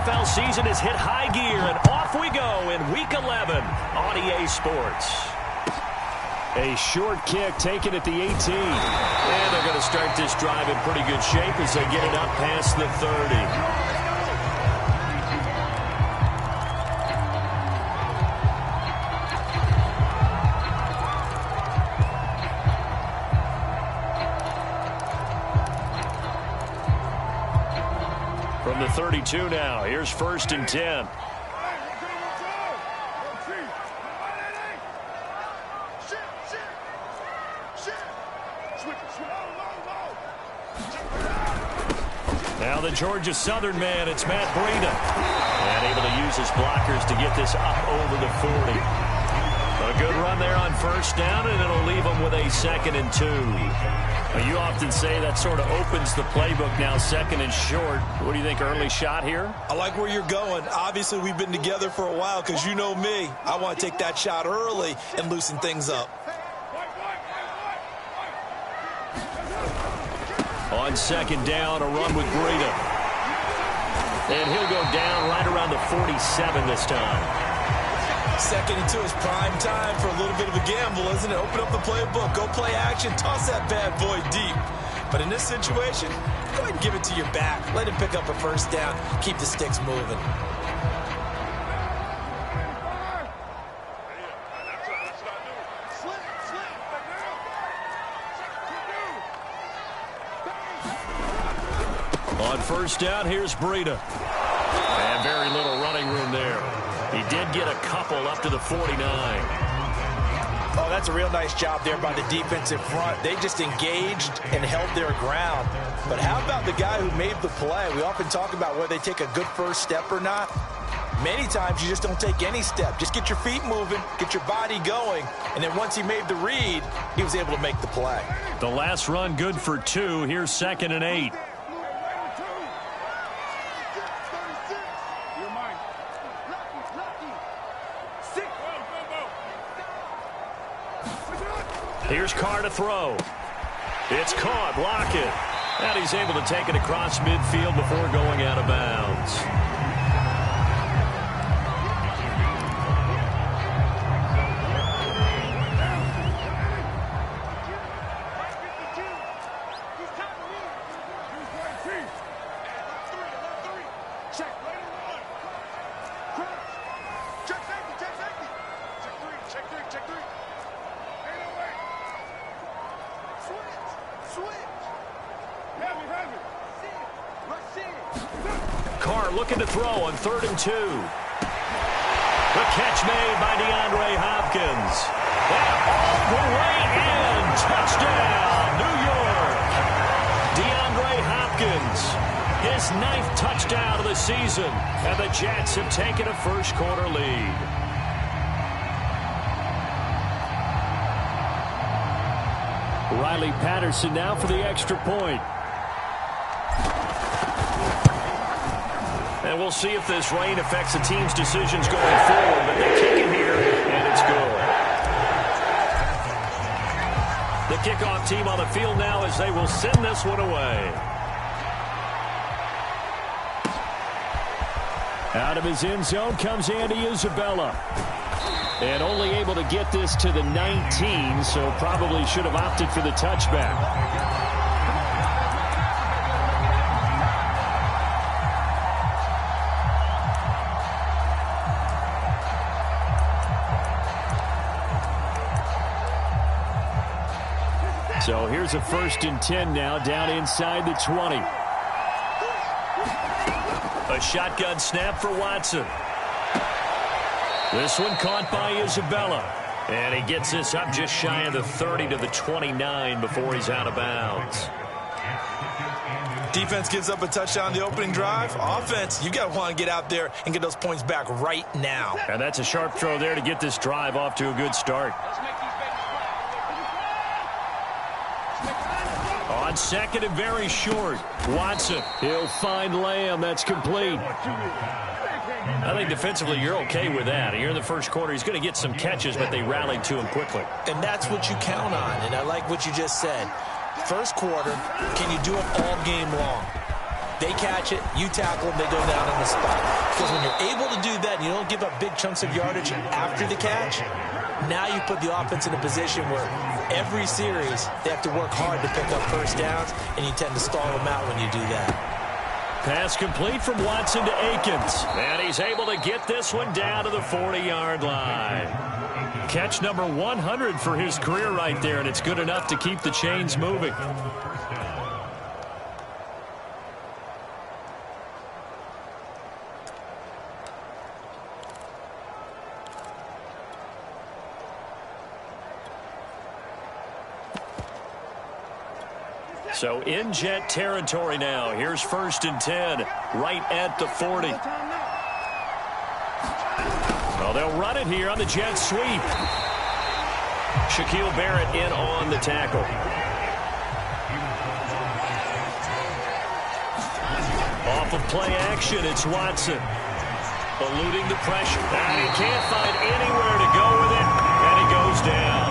NFL season has hit high gear, and off we go in Week 11 on EA Sports. A short kick taken at the 18. And they're going to start this drive in pretty good shape as they get it up past the 30. From the 32 now, here's 1st and 10. Now the Georgia Southern man, it's Matt Breida. And able to use his blockers to get this up over the 40. A good run there on 1st down, and it'll leave them with a 2nd and 2. Now, you often say that sort of opens the playbook now, 2nd and short. What do you think, early shot here? I like where you're going. Obviously, we've been together for a while because you know me. I want to take that shot early and loosen things up. On 2nd down, a run with Breida. And he'll go down right around the 47 this time. 2nd and 2 is prime time for a little bit of a gamble, isn't it? Open up the playbook, go play action, toss that bad boy deep. But in this situation, go ahead and give it to your back. Let him pick up a 1st down, keep the sticks moving. On 1st down, here's Breida. And very little running room there. He did get a couple up to the 49. Oh, that's a real nice job there by the defensive front. They just engaged and held their ground. But how about the guy who made the play? We often talk about whether they take a good 1st step or not. Many times you just don't take any step. Just get your feet moving, get your body going, and then once he made the read, he was able to make the play. The last run good for 2. Here's 2nd and 8. Here's Carr to throw. It's caught. Lockett. And he's able to take it across midfield before going out of bounds. Carr looking to throw on 3rd and 2. The catch made by DeAndre Hopkins. And all the way in. Touchdown, New York. DeAndre Hopkins, his 9th touchdown of the season. And the Jets have taken a 1st quarter lead. Riley Patterson now for the extra point. And we'll see if this rain affects the team's decisions going forward. But they kick it here, and it's good. The kickoff team on the field now as they will send this one away. Out of his end zone comes Andy Isabella. And only able to get this to the 19, so probably should have opted for the touchback. So here's a 1st and 10 now, down inside the 20. A shotgun snap for Watson. This one caught by Isabella. And he gets this up just shy of the 30 to the 29 before he's out of bounds. Defense gives up a touchdown the opening drive. Offense, you got to want to get out there and get those points back right now. And that's a sharp throw there to get this drive off to a good start. On 2nd and very short. Watson, he'll find Lamb. That's complete. I think defensively you're okay with that. Here in the 1st quarter, he's going to get some catches, but they rallied to him quickly. And that's what you count on, and I like what you just said. 1st quarter, can you do it all game long? They catch it, you tackle them, they go down on the spot. give up big chunks of yardage after the catch. Now you put the offense in a position where every series they have to work hard to pick up first downs, and you tend to stall them out when you do that. Pass complete from Watson to Akins. And he's able to get this one down to the 40-yard line. Catch number 100 for his career right there, and it's good enough to keep the chains moving. So in Jet territory now. Here's 1st and 10, right at the 40. Well, they'll run it here on the Jet sweep. Shaquille Barrett in on the tackle. Off of play action, it's Watson. Eluding the pressure. And he can't find anywhere to go with it. And he goes down.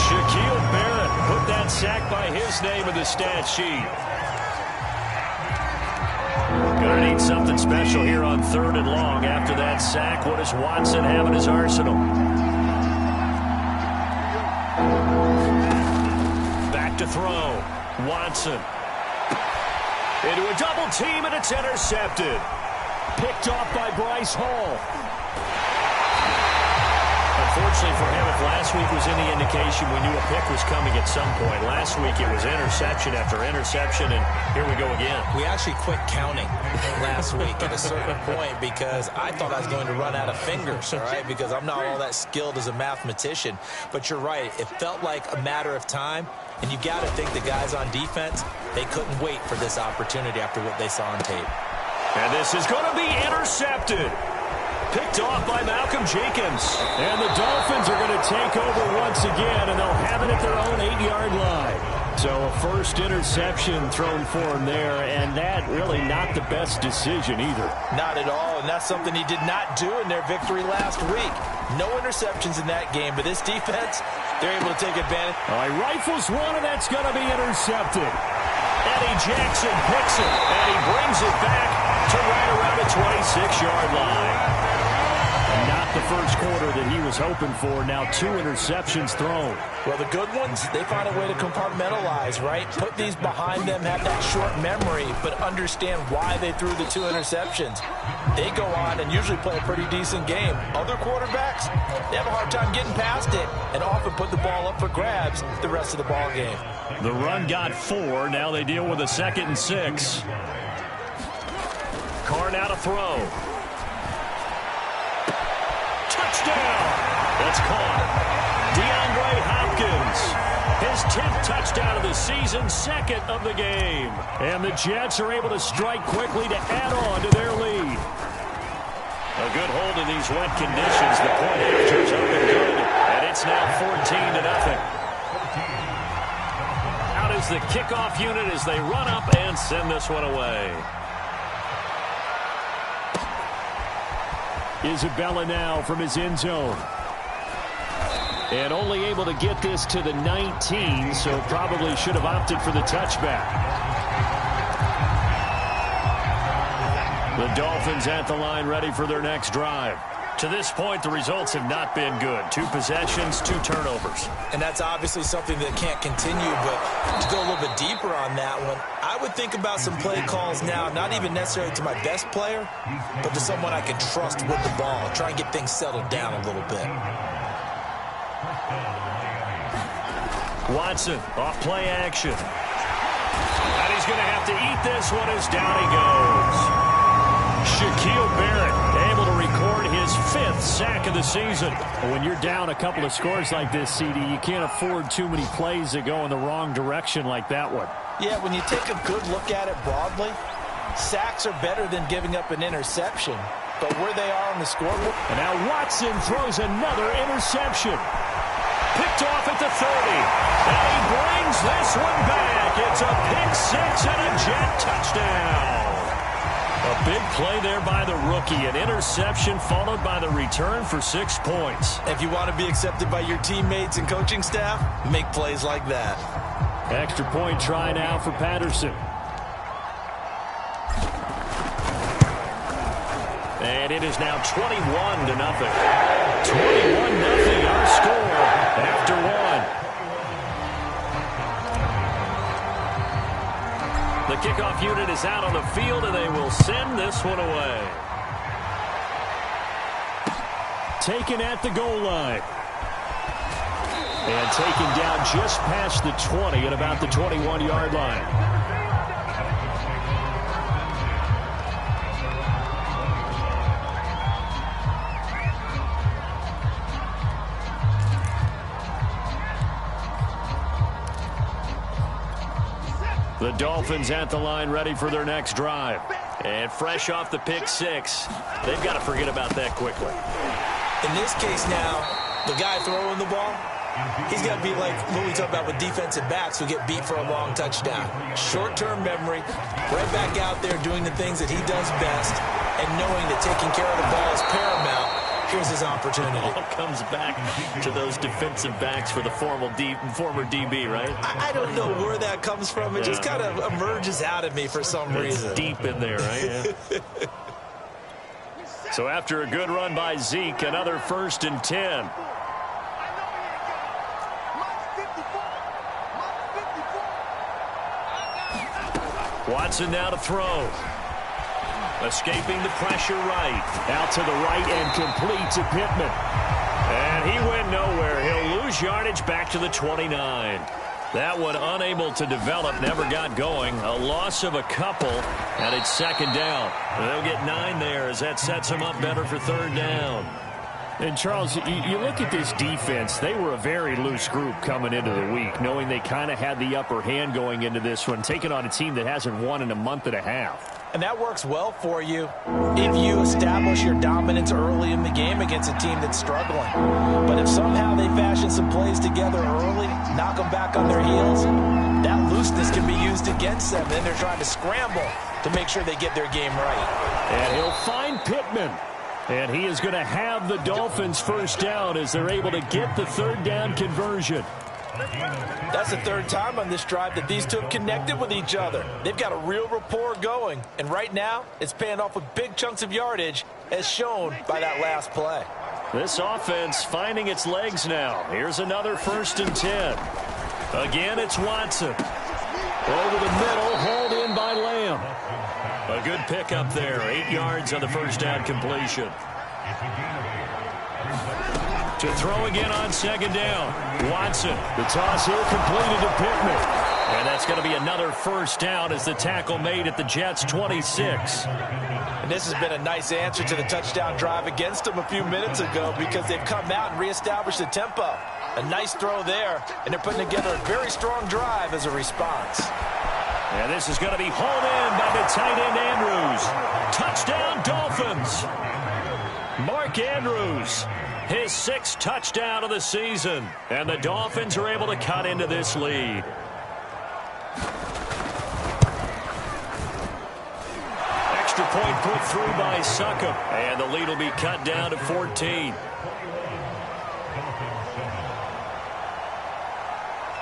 Shaquille Barrett put that sack by his name in the stat sheet. Gonna need something special here on 3rd and long after that sack. What does Watson have in his arsenal? Back to throw. Watson. Into a double team, and it's intercepted. Picked off by Bryce Hall. Unfortunately for him, if last week was any indication, we knew a pick was coming at some point. Last week it was interception after interception, and here we go again. We actually quit counting last week at a certain point because I thought I was going to run out of fingers, all right, because I'm not all that skilled as a mathematician. But you're right. It felt like a matter of time, and you got to think the guys on defense, they couldn't wait for this opportunity after what they saw on tape. And this is going to be intercepted. Picked off by Malcolm Jenkins. And the Dolphins are going to take over once again, and they'll have it at their own 8-yard line. So a first interception thrown for him there, and that really not the best decision either. Not at all, and that's something he did not do in their victory last week. No interceptions in that game, but this defense, they're able to take advantage. All right, rifles one, and that's going to be intercepted. Eddie Jackson picks it, and he brings it back to right around the 26-yard line. Not the first quarter that he was hoping for. Now 2 interceptions thrown. Well, the good ones, they find a way to compartmentalize, right? Put these behind them, have that short memory, but understand why they threw the 2 interceptions. They go on and usually play a pretty decent game. Other quarterbacks, they have a hard time getting past it and often put the ball up for grabs the rest of the ball game. The run got 4. Now they deal with a 2nd and 6. Carr now to throw. Touchdown! That's caught. DeAndre Hopkins. His 10th touchdown of the season, 2nd of the game. And the Jets are able to strike quickly to add on to their lead. A good hold in these wet conditions. The point after's open good. And it's now 14-0. Out is the kickoff unit as they run up and send this one away. Isabella now from his end zone. And only able to get this to the 19, so probably should have opted for the touchback. The Dolphins at the line ready for their next drive. To this point, the results have not been good. 2 possessions, 2 turnovers. And that's obviously something that can't continue, but to go a little bit deeper on that one, I would think about some play calls now, not even necessarily to my best player, but to someone I can trust with the ball. Try and get things settled down a little bit. Watson off play action. And he's going to have to eat this one as down he goes. Shaquille Barrett able to record his 5th sack of the season. When you're down a couple of scores like this, CD, you can't afford too many plays that go in the wrong direction like that one. Yeah, when you take a good look at it broadly, sacks are better than giving up an interception. But where they are on the scoreboard. And now Watson throws another interception. Picked off at the 30. And he brings this one back. It's a pick 6 and a Jet touchdown. A big play there by the rookie. An interception followed by the return for 6 points. If you want to be accepted by your teammates and coaching staff, make plays like that. Extra point try now for Patterson. And it is now 21-0. 21-0 our score after one. The kickoff unit is out on the field, and they will send this one away. Taken at the goal line. And taken down just past the 20 at about the 21-yard line. The Dolphins at the line ready for their next drive. And fresh off the pick six, they've got to forget about that quickly. In this case now, the guy throwing the ball, he's got to be like what we talk about with defensive backs who get beat for a long touchdown. Short-term memory, right back out there doing the things that he does best, and knowing that taking care of the ball is paramount. Here's his opportunity. All comes back to those defensive backs for the former DB, right? I don't know where that comes from. It just kind of emerges out of me for some reason. It's deep in there, right? Yeah. So after a good run by Zeke, another 1st and 10. Watson now to throw. Escaping the pressure right. Out to the right and complete to Pittman. And he went nowhere. He'll lose yardage back to the 29. That one unable to develop, never got going. A loss of a couple, and it's 2nd down. They'll get 9 there as that sets them up better for 3rd down. And, Charles, you look at this defense. They were a very loose group coming into the week, knowing they kind of had the upper hand going into this one, taking on a team that hasn't won in a month and a half. And that works well for you if you establish your dominance early in the game against a team that's struggling. But if somehow they fashion some plays together early, knock them back on their heels, that looseness can be used against them. Then they're trying to scramble to make sure they get their game right. And he'll find Pittman. And he is going to have the Dolphins 1st down as they're able to get the 3rd down conversion. That's the 3rd time on this drive that these two have connected with each other. They've got a real rapport going. And right now, it's paying off with big chunks of yardage, as shown by that last play. This offense finding its legs now. Here's another 1st and 10. Again, it's Watson. Over the middle, hauled in by Lamb. A good pickup there. 8 yards on the 1st down completion. To throw again on 2nd down. Watson. The toss here completed to Pittman. And that's going to be another 1st down as the tackle made at the Jets' 26. And this has been a nice answer to the touchdown drive against them a few minutes ago because they've come out and reestablished the tempo. A nice throw there, and they're putting together a very strong drive as a response. And this is going to be hauled in by the tight end Andrews. Touchdown Dolphins. Mark Andrews. His 6th touchdown of the season. And the Dolphins are able to cut into this lead. Extra point put through by Succop. And the lead will be cut down to 14.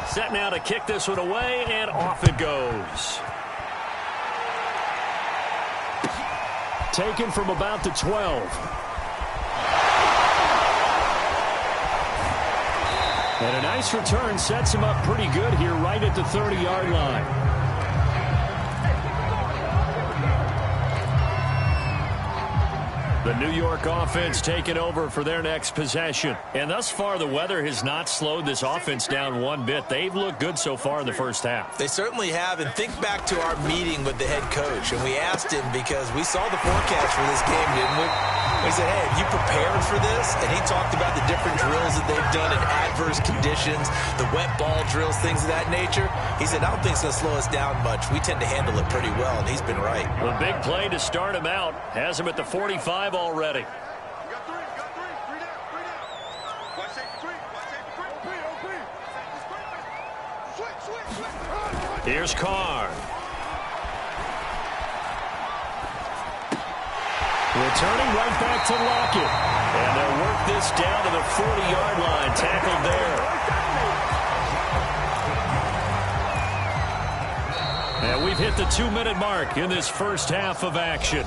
Set now to kick this one away, and off it goes. Taken from about the 12. And a nice return sets him up pretty good here right at the 30-yard line. The New York offense taking over for their next possession. And thus far, the weather has not slowed this offense down one bit. They've looked good so far in the 1st half. They certainly have. And think back to our meeting with the head coach. And we asked him because we saw the forecast for this game, didn't we? We said, hey, have you prepared for this? And he talked about the different drills that they've done in adverse conditions, the wet ball drills, things of that nature. He said, I don't think it's going to slow us down much. We tend to handle it pretty well, and he's been right. A big play to start him out. Has him at the 45 already. Here's Carr. Returning right back to Lockett. And they'll work this down to the 40-yard line. Tackled there. And we've hit the 2-minute mark in this 1st half of action.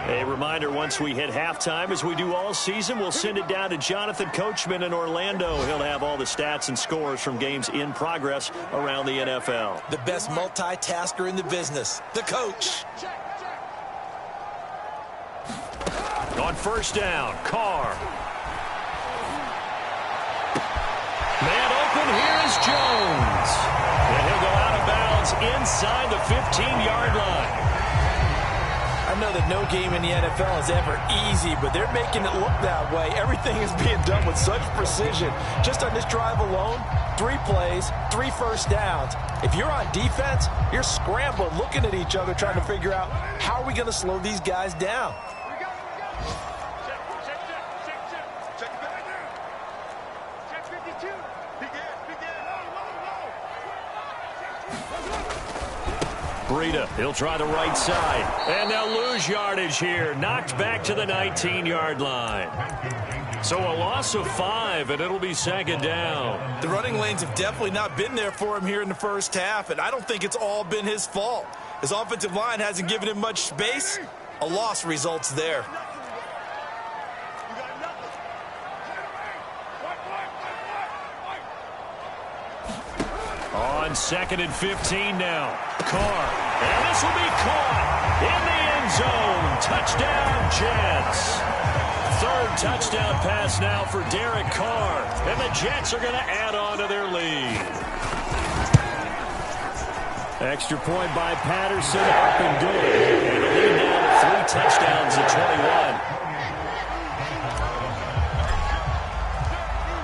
A reminder, once we hit halftime, as we do all season, we'll send it down to Jonathan Coachman in Orlando. He'll have all the stats and scores from games in progress around the NFL. The best multitasker in the business, the coach. On first down, Carr. Man open, here is Jones. And he'll go out of bounds inside the 15-yard line. I know that no game in the NFL is ever easy, but they're making it look that way. Everything is being done with such precision. Just on this drive alone, 3 plays, 3 first downs. If you're on defense, you're scrambling, looking at each other, trying to figure out how are we going to slow these guys down. Breida, he'll try the right side. And they'll lose yardage here. Knocked back to the 19-yard line. So a loss of 5, and it'll be second down. The running lanes have definitely not been there for him here in the first half, and I don't think it's all been his fault. His offensive line hasn't given him much space. A loss results there. On 2nd and 15 now. Carr. And this will be caught in the end zone. Touchdown, Jets. 3rd touchdown pass now for Derek Carr. And the Jets are going to add on to their lead. Extra point by Patterson. Up and good. And the lead now to 3 touchdowns at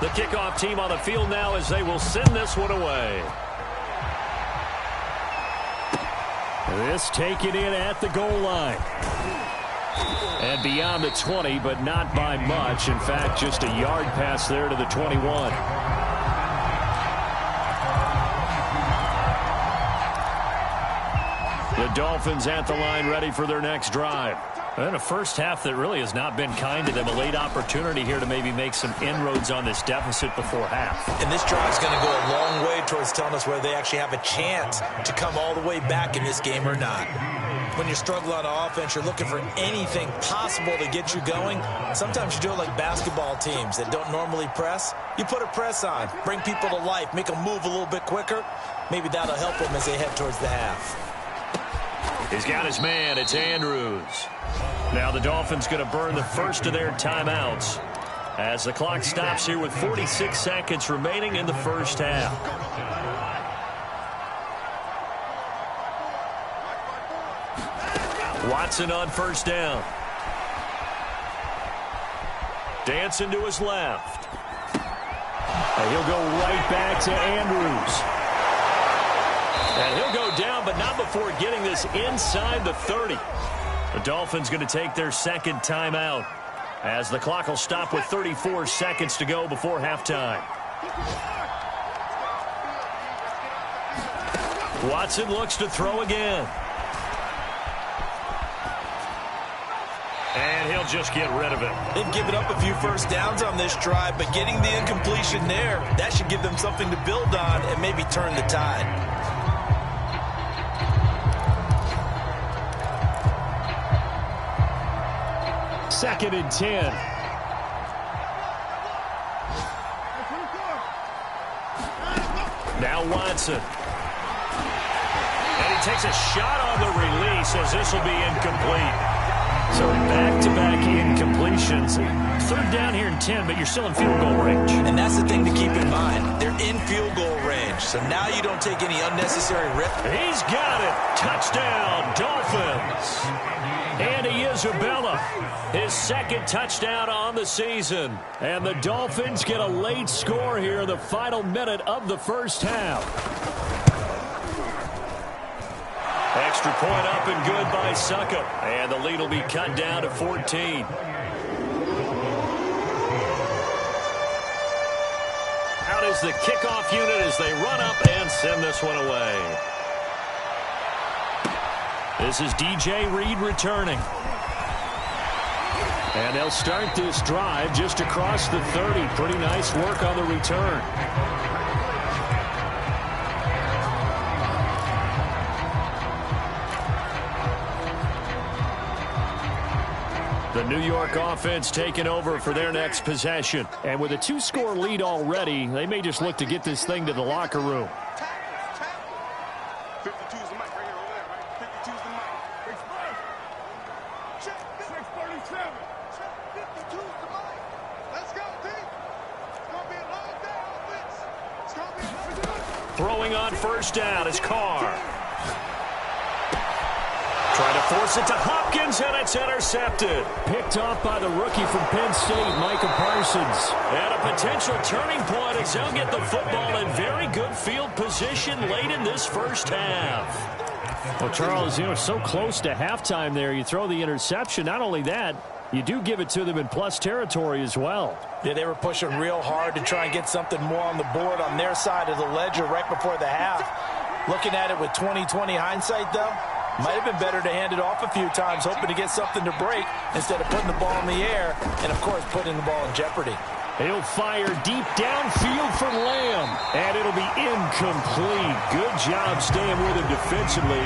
21. The kickoff team on the field now as they will send this one away. This taken in at the goal line. And beyond the 20, but not by much. In fact, just a yard pass there to the 21. The Dolphins at the line ready for their next drive. And a first half that really has not been kind to them. A late opportunity here to maybe make some inroads on this deficit before half. And this drive is going to go a long way towards telling us whether they actually have a chance to come all the way back in this game or not. When you're struggling on offense, you're looking for anything possible to get you going. Sometimes you do it like basketball teams that don't normally press. You put a press on, bring people to life, make them move a little bit quicker. Maybe that'll help them as they head towards the half. He's got his man. It's Andrews. Now the Dolphins going to burn the first of their timeouts as the clock stops here with 46 seconds remaining in the first half. Watson on first down. Dancing to his left. And he'll go right back to Andrews. And he'll go down, but not before getting this inside the 30. The Dolphins going to take their second timeout as the clock will stop with 34 seconds to go before halftime. Watson looks to throw again. And he'll just get rid of it. They've given up a few first downs on this drive, but getting the incompletion there, that should give them something to build on and maybe turn the tide. Second and 10. Now Watson. And he takes a shot on the release as this will be incomplete. So back-to-back incompletions. 3rd down here and 10, but you're still in field goal range. And that's the thing to keep in mind. They're in field goal range, so now you don't take any unnecessary risk. He's got it. Touchdown, Dolphins. Andy Isabella, his 2nd touchdown on the season. And the Dolphins get a late score here in the final minute of the first half. Extra point up and good by Succop. And the lead will be cut down to 14. Out is the kickoff unit as they run up and send this one away. This is DJ Reed returning. And they'll start this drive just across the 30. Pretty nice work on the return. The New York offense taking over for their next possession. And with a 2-score lead already, they may just look to get this thing to the locker room. 52 is the mic right here, over there, right? 52 is the mic. Check 637. Check 52 is the mic. Let's go, team. It's going to be a long day on this. It's going to be a long day. Throwing on first down is Carr. Trying to force it to Hopkins, and it's intercepted. Picked off by the rookie from Penn State, Micah Parsons. And a potential turning point as they'll get the football in very good field position late in this first half. Well, Charles, so close to halftime there. You throw the interception. Not only that, you do give it to them in plus territory as well. Yeah, they were pushing real hard to try and get something more on the board on their side of the ledger right before the half. Looking at it with 20/20 hindsight, though, might have been better to hand it off a few times, hoping to get something to break instead of putting the ball in the air and, of course, putting the ball in jeopardy. He'll fire deep downfield for Lamb, and it'll be incomplete. Good job staying with him defensively,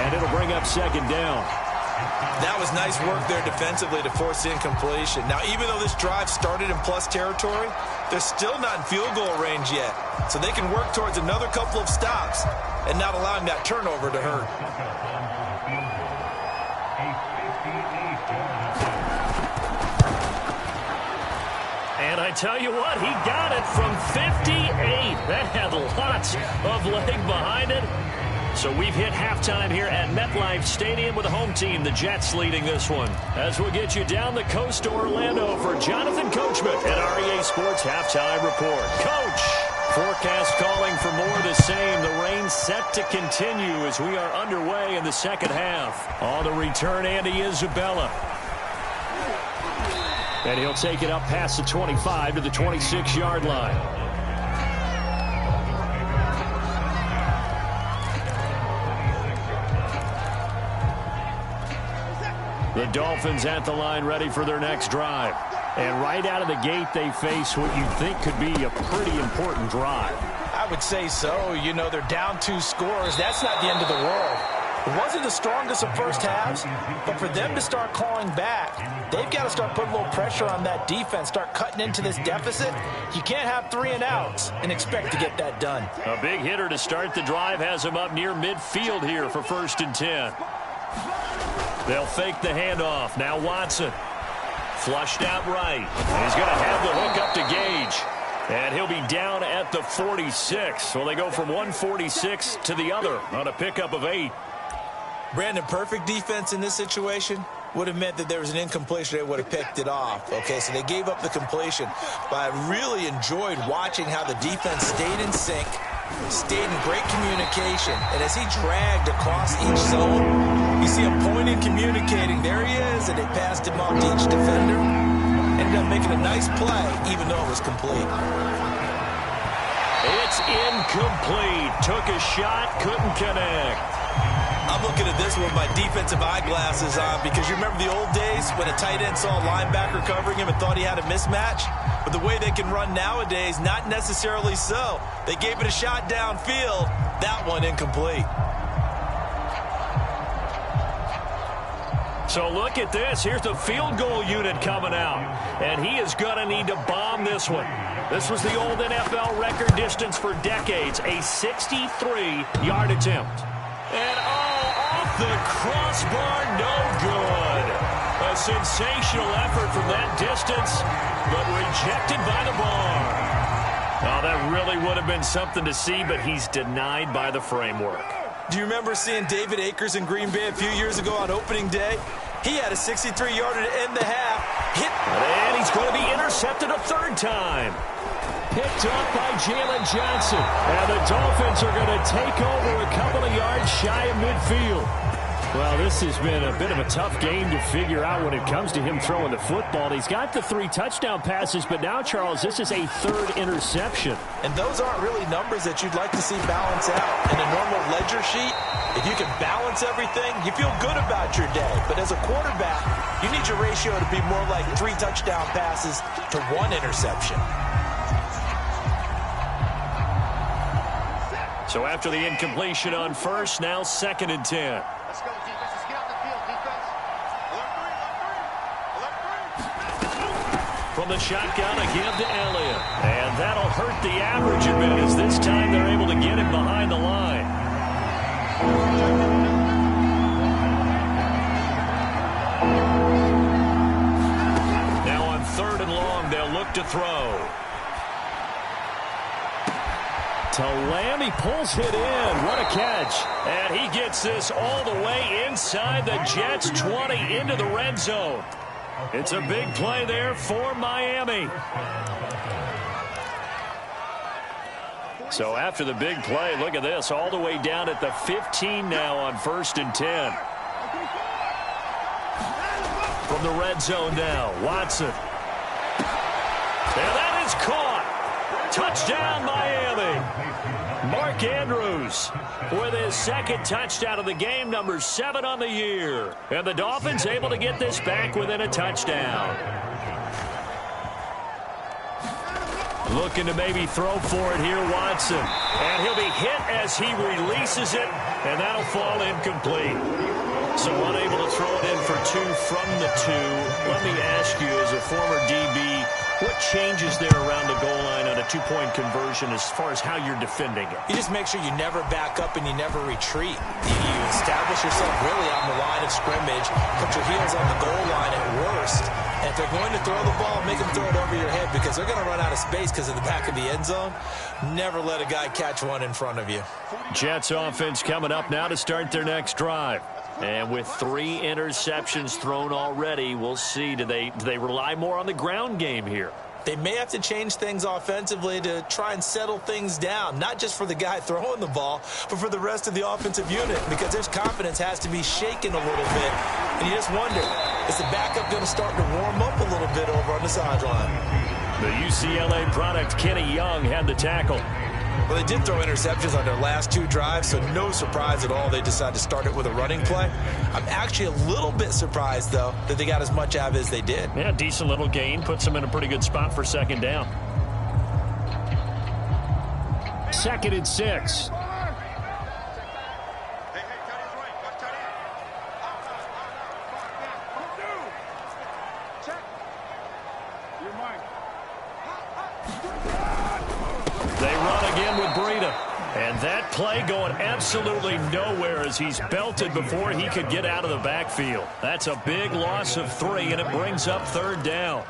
and it'll bring up second down. That was nice work there defensively to force incompletion. Now, even though this drive started in plus territory, they're still not in field goal range yet, so they can work towards another couple of stops and not allowing that turnover to hurt. And I tell you what, he got it from 58. That had lots of leg behind it. So we've hit halftime here at MetLife Stadium with the home team, the Jets, leading this one. As we'll get you down the coast to Orlando for Jonathan Coachman at REA Sports Halftime Report. Coach! Forecast calling for more of the same. The rain set to continue as we are underway in the second half. On the return, Andy Isabella. And he'll take it up past the 25 to the 26-yard line. The Dolphins at the line ready for their next drive. And right out of the gate, they face what you think could be a pretty important drive. I would say so. They're down 2 scores. That's not the end of the world. It wasn't the strongest of first halves, but for them to start clawing back, they've got to start putting a little pressure on that defense, start cutting into this deficit. You can't have 3 and outs and expect to get that done. A big hitter to start the drive has him up near midfield here for 1st and 10. They'll fake the handoff. Now Watson. Flushed out right. And he's going to have the hook up to Gage. And he'll be down at the 46. So they go from 146 to the other on a pickup of 8. Brandon, perfect defense in this situation would have meant that there was an incompletion. They would have picked it off. Okay, so they gave up the completion. But I really enjoyed watching how the defense stayed in sync, stayed in great communication. And as he dragged across each zone, you see him pointing, communicating. There he is, and they passed him off to each defender. Ended up making a nice play, even though it was complete. It's incomplete. Took a shot, couldn't connect. I'm looking at this with my defensive eyeglasses on because you remember the old days when a tight end saw a linebacker covering him and thought he had a mismatch? But the way they can run nowadays, not necessarily so. They gave it a shot downfield. That one incomplete. So look at this. Here's the field goal unit coming out. And he is going to need to bomb this one. This was the old NFL record distance for decades, a 63-yard attempt. And off the crossbar, no good. A sensational effort from that distance, but rejected by the bar. Oh, that really would have been something to see, but he's denied by the framework. Do you remember seeing David Akers in Green Bay a few years ago on opening day? He had a 63-yarder to end the half. And he's going to be intercepted a 3rd time. Picked up by Jalen Johnson. And the Dolphins are going to take over a couple of yards shy of midfield. Well, this has been a bit of a tough game to figure out when it comes to him throwing the football. He's got the 3 touchdown passes, but now, Charles, this is a 3rd interception. And those aren't really numbers that you'd like to see balance out. In a normal ledger sheet, if you can balance everything, you feel good about your day. But as a quarterback, you need your ratio to be more like 3 touchdown passes to 1 interception. So after the incompletion on first, now 2nd and 10. Let's go, defense. Let's get on the field, defense. Alert 3, alert 3. Alert from the shotgun, a give to Elliott. And that'll hurt the average a bit, as this time they're able to get him behind the line. Now on 3rd and long, they'll look to throw. He pulls it in. What a catch. And he gets this all the way inside the Jets' 20 into the red zone. It's a big play there for Miami. So after the big play, look at this, all the way down at the 15 now on 1st and 10. From the red zone now, Watson. And that is caught. Touchdown, Miami. Mark Andrews with his 2nd touchdown of the game, number 7 on the year. And the Dolphins able to get this back within a touchdown. Looking to maybe throw for it here, Watson. And he'll be hit as he releases it, and that'll fall incomplete. So unable to throw it in for 2 from the 2. Let me ask you, as a former DB, what changes there around the goal line on a 2-point conversion as far as how you're defending it? You just make sure you never back up and you never retreat. You establish yourself really on the line of scrimmage, put your heels on the goal line at worst. And if they're going to throw the ball, make them throw it over your head, because they're going to run out of space because of the back of the end zone. Never let a guy catch one in front of you. Jets offense coming up now to start their next drive. And with 3 interceptions thrown already, we'll see. Do they rely more on the ground game here? They may have to change things offensively to try and settle things down, not just for the guy throwing the ball, but for the rest of the offensive unit, because their confidence has to be shaken a little bit. And you just wonder, is the backup going to start to warm up a little bit over on the sideline? The UCLA product, Kenny Young, had the tackle. Well, they did throw interceptions on their last 2 drives, so no surprise at all they decided to start it with a running play. I'm actually a little bit surprised, though, that they got as much out of it as they did. Yeah, decent little gain. Puts them in a pretty good spot for 2nd down. 2nd and 6. They run again with Breida. And that play going absolutely nowhere as he's belted before he could get out of the backfield. That's a big loss of 3, and it brings up 3rd down.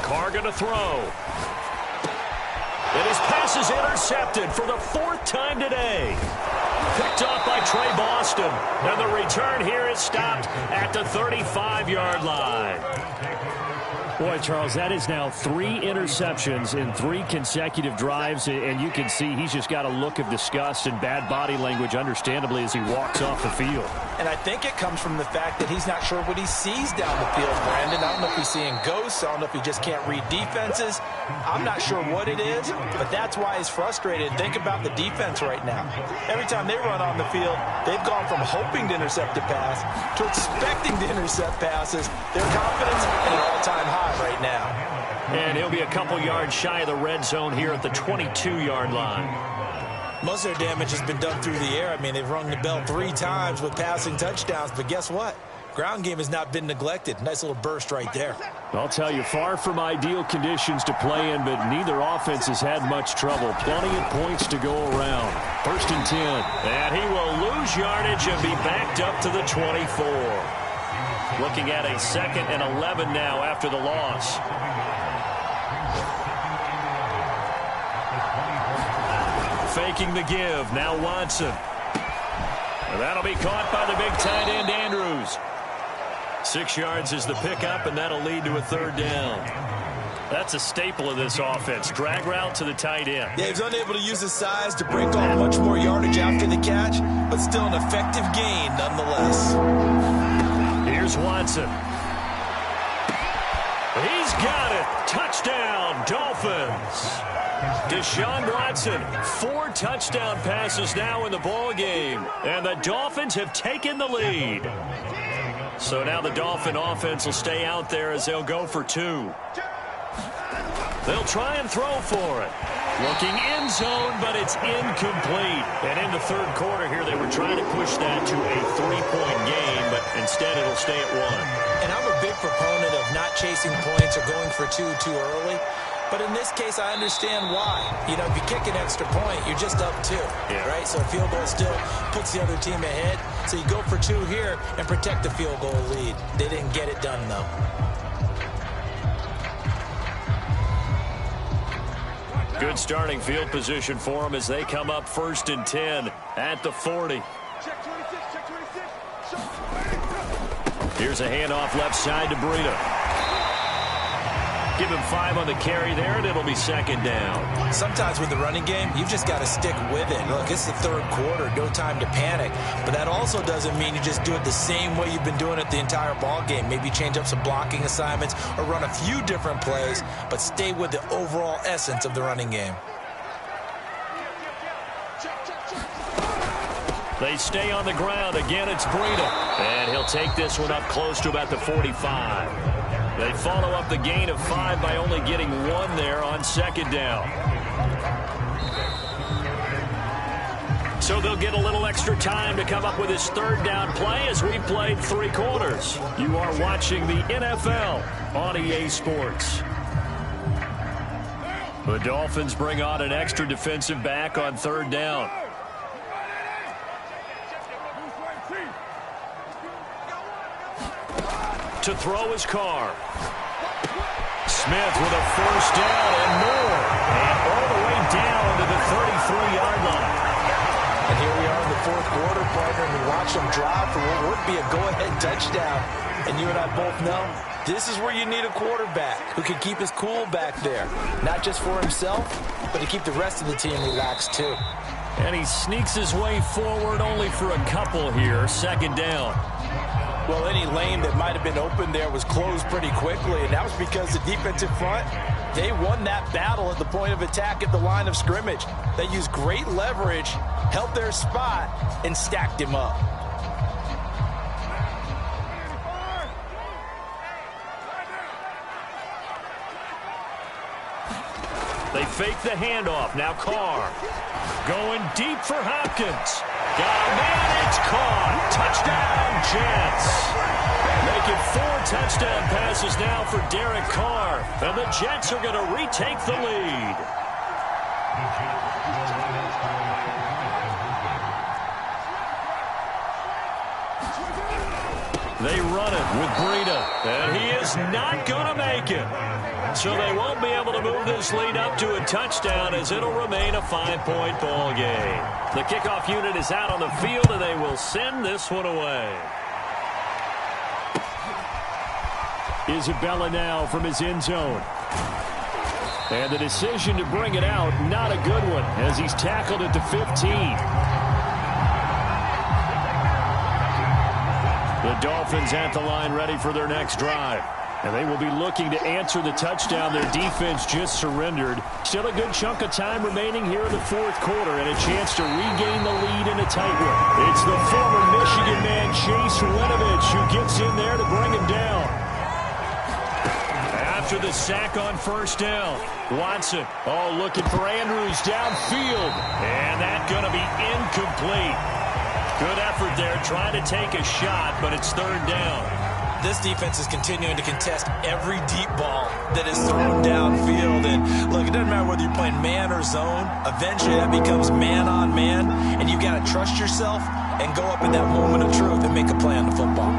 Carr going to throw. And his pass is intercepted for the 4th time today. Picked off by Trey Boston. And the return here is stopped at the 35-yard line. Boy, Charles, that is now 3 interceptions in 3 consecutive drives, and you can see he's just got a look of disgust and bad body language, understandably, as he walks off the field. And I think it comes from the fact that he's not sure what he sees down the field, Brandon. I don't know if he's seeing ghosts. I don't know if he just can't read defenses. I'm not sure what it is, but that's why he's frustrated. Think about the defense right now. Every time they run on the field, they've gone from hoping to intercept a pass to expecting to intercept passes. Their confidence at an all-time high right now. And he'll be a couple yards shy of the red zone here at the 22-yard line. Most of their damage has been done through the air. I mean, they've rung the bell 3 times with passing touchdowns, but guess what? Ground game has not been neglected. Nice little burst right there. I'll tell you, far from ideal conditions to play in, but neither offense has had much trouble. Plenty of points to go around. 1st and 10. And he will lose yardage and be backed up to the 24. Looking at a 2nd and 11 now after the loss. Faking the give. Now Watson. And that'll be caught by the big tight end, Andrews. 6 yards is the pickup, and that'll lead to a 3rd down. That's a staple of this offense. Drag route to the tight end. Yeah, he's unable to use his size to break off much more yardage after the catch, but still an effective gain nonetheless. Here's Watson. He's got it. Touchdown, Dolphins. Deshaun Watson, 4 touchdown passes now in the ball game, and the Dolphins have taken the lead. So now the Dolphin offense will stay out there as they'll go for 2. They'll try and throw for it. Looking end zone, but it's incomplete. And in the third quarter here, they were trying to push that to a 3-point game, but instead it'll stay at 1. And I'm a big proponent of not chasing points or going for 2 too early. But in this case, I understand why. You know, if you kick an extra point, you're just up 2, right? So a field goal still puts the other team ahead. So you go for 2 here and protect the field goal lead. They didn't get it done, though. Good starting field position for them as they come up 1st and 10 at the 40. Check 26, check 26. Here's a handoff left side to Breida. Give him 5 on the carry there, and it'll be 2nd down. Sometimes with the running game, you've just got to stick with it. Look, it's the third quarter, no time to panic. But that also doesn't mean you just do it the same way you've been doing it the entire ball game. Maybe change up some blocking assignments or run a few different plays, but stay with the overall essence of the running game. They stay on the ground. Again, it's Breida. And he'll take this one up close to about the 45. They follow up the gain of 5 by only getting 1 there on 2nd down. So they'll get a little extra time to come up with his 3rd down play as we played 3 quarters. You are watching the NFL on EA Sports. The Dolphins bring on an extra defensive back on 3rd down. To throw his car. Smith with a 1st down and more. And all the way down to the 33-yard line. And here we are in the 4th quarter, partner, and we watch them drive for what would be a go-ahead touchdown. And you and I both know this is where you need a quarterback who can keep his cool back there. Not just for himself, but to keep the rest of the team relaxed too. And he sneaks his way forward only for a couple here. 2nd down. Well, any lane that might have been open there was closed pretty quickly, and that was because the defensive front, they won that battle at the point of attack at the line of scrimmage. They used great leverage, held their spot, and stacked him up. They fake the handoff. Now Carr going deep for Hopkins. Got a man, it's caught. Touchdown, Jets. Making 4 touchdown passes now for Derek Carr. And the Jets are going to retake the lead. They run it with Breida. And he is not going to make it. So they won't be able to move this lead up to a touchdown as it'll remain a 5-point ball game. The kickoff unit is out on the field, and they will send this one away. Isabella now from his end zone. And the decision to bring it out, not a good one, as he's tackled at the 15. The Dolphins at the line ready for their next drive. And they will be looking to answer the touchdown their defense just surrendered. Still a good chunk of time remaining here in the 4th quarter and a chance to regain the lead in a tight one. It's the former Michigan man, Chase Winovich, who gets in there to bring him down. After the sack on 1st down, Watson, looking for Andrews downfield. And that's going to be incomplete. Good effort there, trying to take a shot, but it's 3rd down. This defense is continuing to contest every deep ball that is thrown downfield. And look, it doesn't matter whether you're playing man or zone. Eventually that becomes man on man. And you've got to trust yourself and go up in that moment of truth and make a play on the football.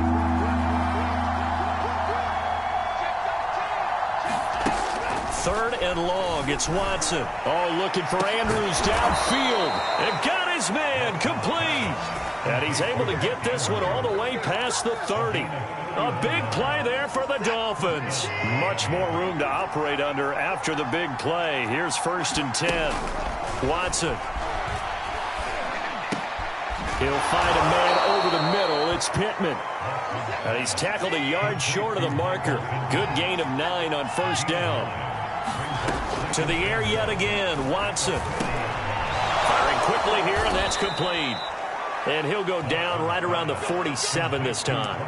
Third and long, it's Watson. Looking for Andrews downfield. And got his man complete. And he's able to get this one all the way past the 30. A big play there for the Dolphins. Much more room to operate under after the big play. Here's 1st and 10. Watson. He'll find a man over the middle. it's Pittman. And he's tackled a yard short of the marker. Good gain of 9 on first down. To the air yet again, Watson. Firing quickly here, and that's complete. And he'll go down right around the 47 this time.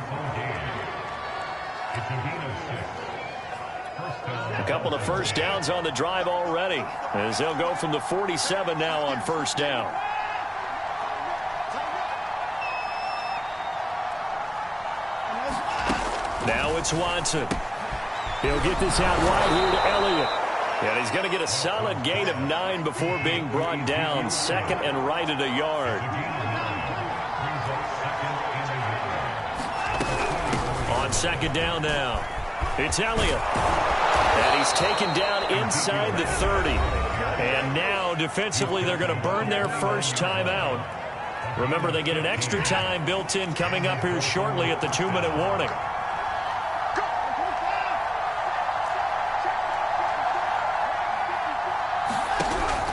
A couple of first downs on the drive already, as they'll go from the 47 now on first down. Now it's Watson. He'll get this out wide here to Elliott. And he's going to get a solid gain of 9 before being brought down. Second and right at a yard. On second down now, it's Elliott. And he's taken down inside the 30. And now defensively they're going to burn their first time out. Remember, they get an extra time built in coming up here shortly at the 2-minute warning.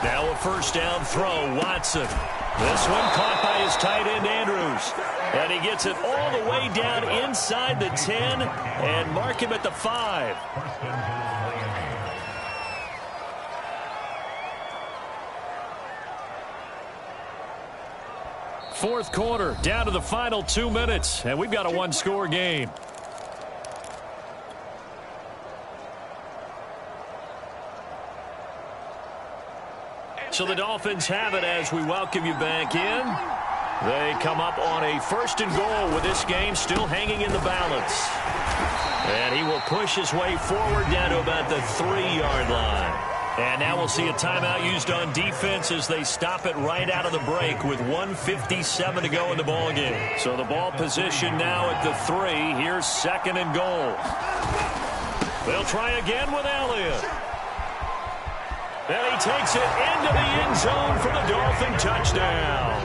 Now a first down throw, Watson. This one caught by his tight end, Andrews. And he gets it all the way down inside the 10 and mark him at the 5. Fourth quarter, down to the final 2 minutes, and we've got a one-score game. So the Dolphins have it as we welcome you back in. They come up on a first and goal with this game still hanging in the balance. And he will push his way forward down to about the 3-yard line. And now we'll see a timeout used on defense as they stop it right out of the break with 1:57 to go in the ballgame. So the ball position now at the 3. Here's second and goal. They'll try again with Elliott. And he takes it into the end zone for the Dolphin touchdown.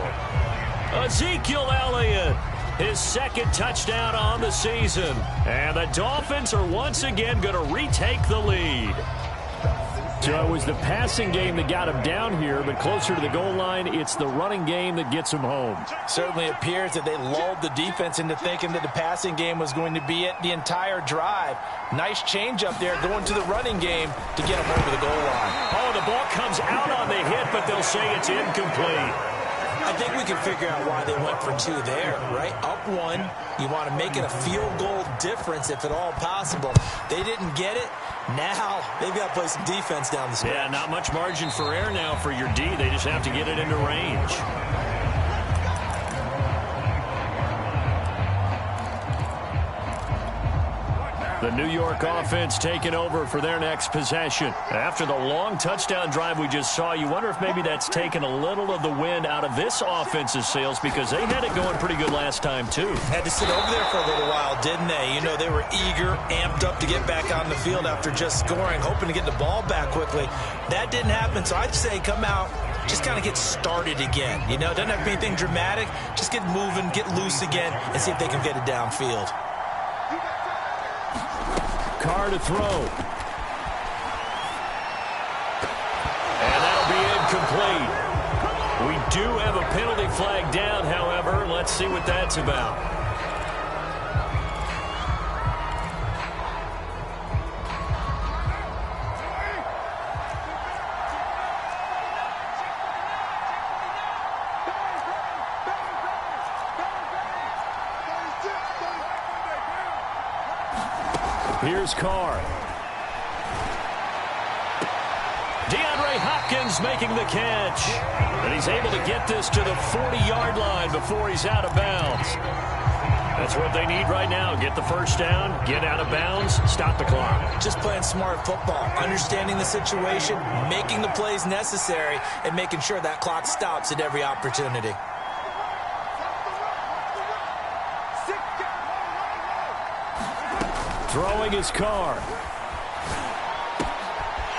Ezekiel Elliott, his second touchdown on the season. And the Dolphins are once again going to retake the lead. So it was the passing game that got him down here, but closer to the goal line, it's the running game that gets him home. Certainly appears that they lulled the defense into thinking that the passing game was going to be it the entire drive. Nice change up there going to the running game to get him over the goal line. Oh, the ball comes out on the hit, but they'll say it's incomplete. I think we can figure out why they went for 2 there, right? Up 1, you want to make it a field goal difference if at all possible. They didn't get it. Now they've got to play some defense down the stretch. Yeah, not much margin for error now for your D. They just have to get it into range. The New York offense taking over for their next possession. After the long touchdown drive we just saw, you wonder if maybe that's taken a little of the wind out of this offense's sails because they had it going pretty good last time, too. Had to sit over there for a little while, didn't they? You know, they were eager, amped up to get back on the field after just scoring, hoping to get the ball back quickly. That didn't happen, so I'd say come out, just kind of get started again. You know, it doesn't have to be anything dramatic. Just get moving, get loose again, and see if they can get it downfield. Carr to throw. And that'll be incomplete. We do have a penalty flag down, however. Let's see what that's about. Here's Carr. DeAndre Hopkins making the catch. And he's able to get this to the 40-yard line before he's out of bounds. That's what they need right now. Get the first down, get out of bounds, stop the clock. Just playing smart football, understanding the situation, making the plays necessary, and making sure that clock stops at every opportunity. Throwing his Carr.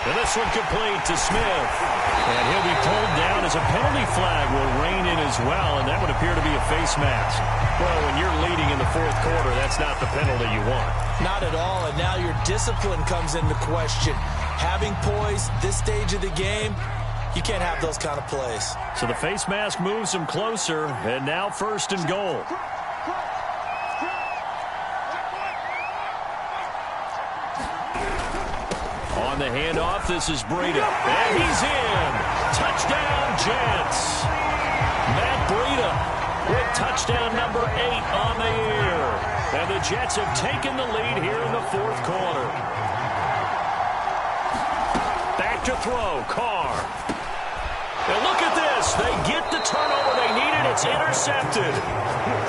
And this one complete to Smith. And he'll be pulled down as a penalty flag will rein in as well, and that would appear to be a face mask. Well, when you're leading in the fourth quarter, that's not the penalty you want. Not at all, and now your discipline comes into question. Having poise this stage of the game, you can't have those kind of plays. So the face mask moves him closer, and now first and goal. the handoff. This is Breida. And he's in. Touchdown, Jets. Matt Breida with touchdown number 8 on the year. And the Jets have taken the lead here in the fourth quarter. Back to throw. Carr. And look at this. They get the turnover they needed. It's intercepted.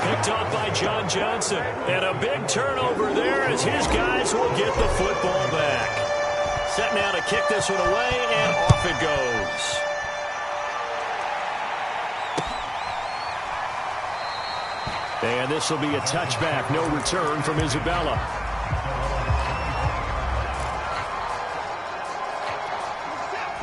Picked off by John Johnson. And a big turnover there as his guys will get the football back. Set now to kick this one away, and off it goes. And this will be a touchback. No return from Isabella.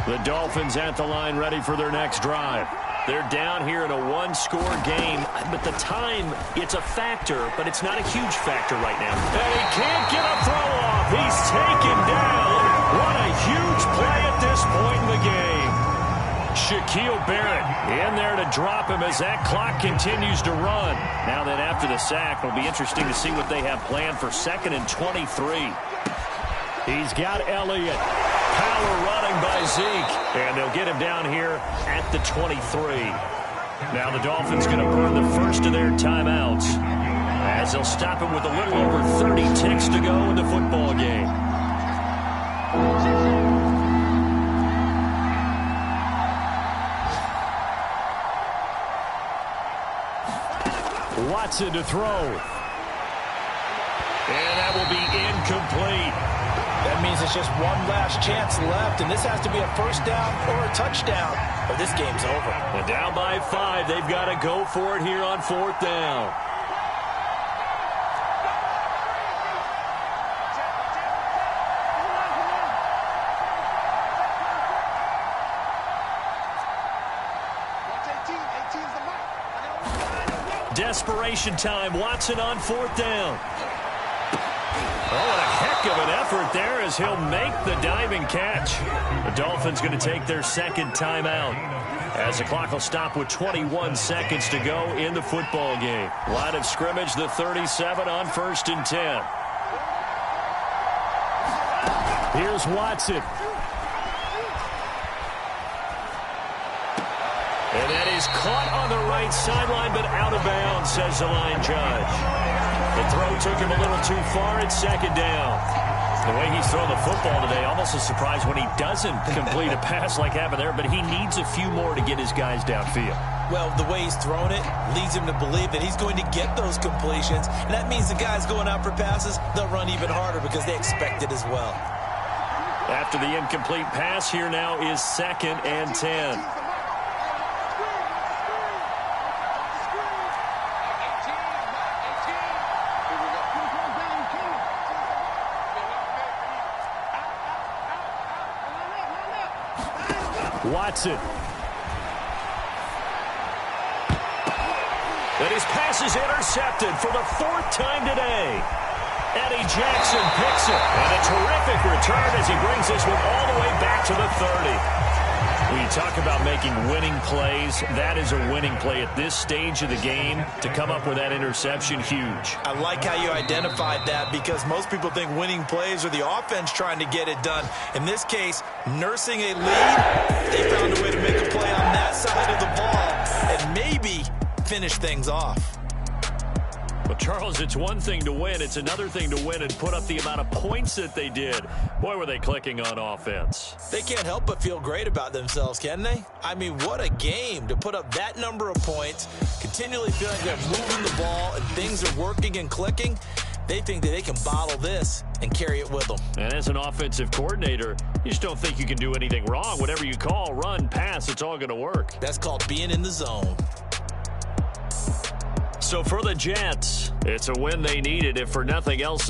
The Dolphins at the line, ready for their next drive. They're down here in a one-score game, but the time, it's a factor, but it's not a huge factor right now. And he can't get a throw off. He's taken down. What a huge play at this point in the game. Shaquille Barrett in there to drop him as that clock continues to run. Now then, after the sack, it'll be interesting to see what they have planned for 2nd and 23. He's got Elliott. Power running by Zeke. And they'll get him down here at the 23. Now the Dolphins going to burn the first of their timeouts as they'll stop it with a little over 30 ticks to go in the football game. Watson to throw. And that will be incomplete. That means it's just one last chance left, and this has to be a first down or a touchdown, or this game's over. And down by 5. They've got to go for it here on 4th down. Desperation time. Watson on 4th down. Oh, and a heck of an effort there as he'll make the diving catch. The Dolphins going to take their 2nd timeout as the clock will stop with 21 seconds to go in the football game. Line of scrimmage, the 37 on 1st and 10. Here's Watson. And that is caught on the right sideline, but out of bounds, says the line judge. The throw took him a little too far at 2nd down. The way he's throwing the football today, almost a surprise when he doesn't complete a pass like happened there, but he needs a few more to get his guys downfield. Well, the way he's thrown it leads him to believe that he's going to get those completions, and that means the guys going out for passes, they'll run even harder because they expect it as well. After the incomplete pass, here now is 2nd and 10. Watson. And his pass is intercepted for the 4th time today. Eddie Jackson picks it. And a terrific return as he brings this one all the way back to the 30. When you talk about making winning plays, that is a winning play at this stage of the game. To come up with that interception, huge. I like how you identified that because most people think winning plays are the offense trying to get it done. In this case, nursing a lead, they found a way to make a play on that side of the ball and maybe finish things off. Well, Charles, it's one thing to win. It's another thing to win and put up the amount of points that they did. Boy, were they clicking on offense. They can't help but feel great about themselves, can they? I mean, what a game to put up that number of points, continually feeling they're moving the ball and things are working and clicking. They think that they can bottle this and carry it with them. And as an offensive coordinator, you just don't think you can do anything wrong. Whatever you call, run, pass, it's all going to work. That's called being in the zone. So for the Jets, it's a win they needed, if for nothing else.